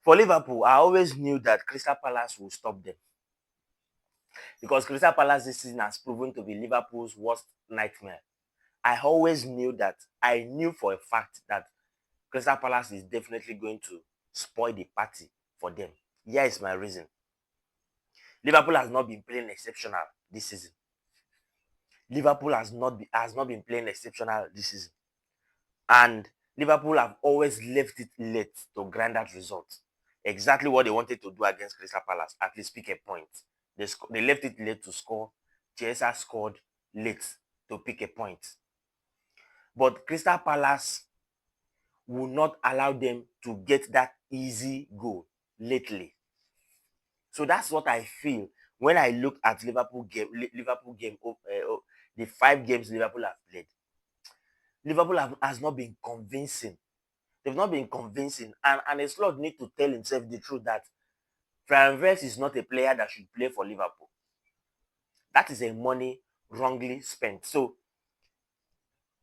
For Liverpool, I always knew that Crystal Palace will stop them because Crystal Palace this season has proven to be Liverpool's worst nightmare. I always knew that. I knew for a fact that Crystal Palace is definitely going to spoil the party for them. Here is my reason. Liverpool has not been playing exceptional this season. Liverpool has not been playing exceptional this season. And Liverpool have always left it late to grind that result. Exactly what they wanted to do against Crystal Palace, at least pick a point. They left it late to score. Chiesa scored late to pick a point. But Crystal Palace will not allow them to get that easy goal lately. So that's what I feel when I look at Liverpool game, the 5 games Liverpool have played. Has not been convincing. They've not been convincing, and a slot need to tell himself the truth that Franves is not a player that should play for Liverpool. That is a money wrongly spent. So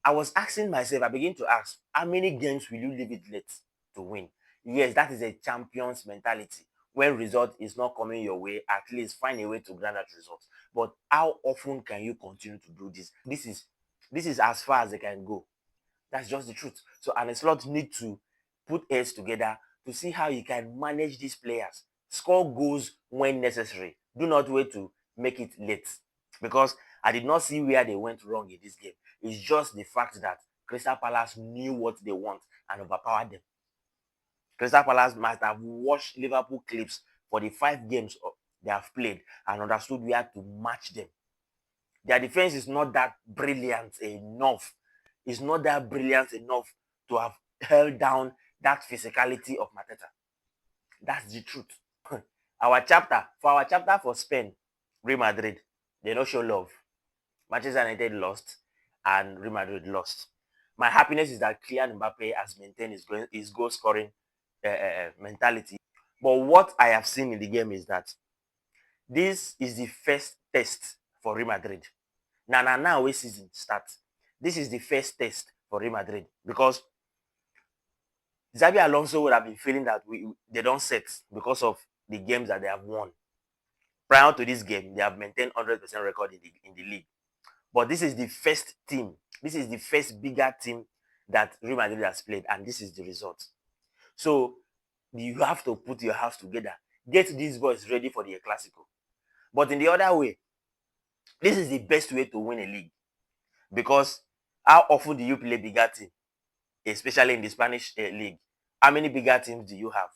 I was asking myself, I begin to ask, how many games will you leave it late to win? Yes, that is a champion's mentality. When result is not coming your way, at least find a way to grant that result. But how often can you continue to do this? This is as far as they can go. That's just the truth. So and a slot need to put heads together to see how you can manage these players. Score goals when necessary. Do not wait to make it late. Because I did not see where they went wrong in this game. It's just the fact that Crystal Palace knew what they want and overpowered them. Crystal Palace must have watched Liverpool clips for the 5 games they have played and understood where to match them. Their defense is not that brilliant enough. It's not that brilliant enough to have held down that physicality of Mateta. That's the truth. For our chapter for Spain, Real Madrid, they don't show love. Manchester United lost and Real Madrid lost. My happiness is that Kylian Mbappe has maintained his goal scoring mentality. But what I have seen in the game is that this is the first test for Real Madrid. Now when season starts, this is the first test for Real Madrid because Xabi Alonso would have been feeling that they don't set because of the games that they have won. Prior to this game, they have maintained 100% record in the league. But this is the first team. This is the first bigger team that Real Madrid has played, and this is the result. So you have to put your house together. Get these boys ready for the El Clasico. But in the other way, this is the best way to win a league. Because how often do you play bigger team? Especially in the Spanish league. How many bigger teams do you have?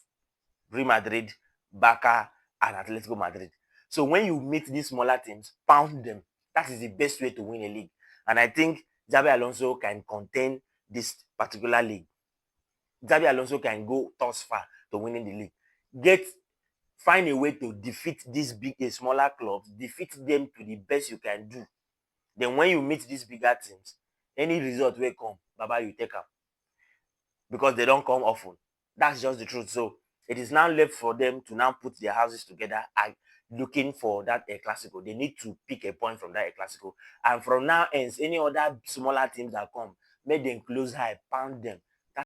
Real Madrid, Barca, and Atletico Madrid. So when you meet these smaller teams, pound them. That is the best way to win a league. And I think Xabi Alonso can contain this particular league. Xabi Alonso can go thus far to winning the league. Find a way to defeat these smaller clubs, defeat them to the best you can do. Then when you meet these bigger teams, any result will come, Baba, you take up. Because they don't come often. That's just the truth. So it is now left for them to now put their houses together and looking for that El Clasico. They need to pick a point from that El Clasico. And from now ends, any other smaller teams that come, make them close high, pound them.